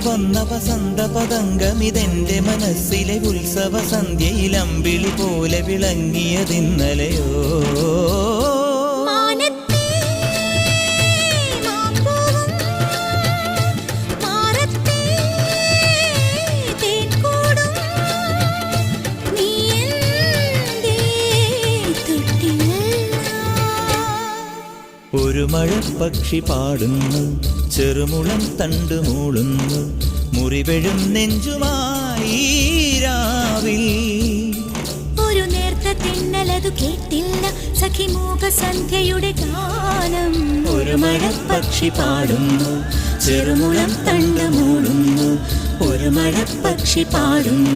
വന്ന വസന്ത പതംഗമിതെന്റെ മനസ്സിലെ ഉത്സവ സന്ധ്യയിൽ അമ്പിളി പോലെ വിളങ്ങിയതിന്നലയോ. ഒരു മഴപ്പക്ഷി പാടുന്നു, ചെറുമുളം തണ്ടു മൂളുന്നു, മുറിവെഴും നെഞ്ചുമായി രാവിൽ. ഒരു നേർത്ത തിന്നലതു കേട്ടില്ല സഖി മൂകസന്ധ്യയുടെ ഗാനം. ഒരു മഴപ്പക്ഷി പാടുന്നു, ചെറുമുളം തണ്ടു മൂളുന്നു, ഒരു മഴപ്പക്ഷി പാടുന്നു.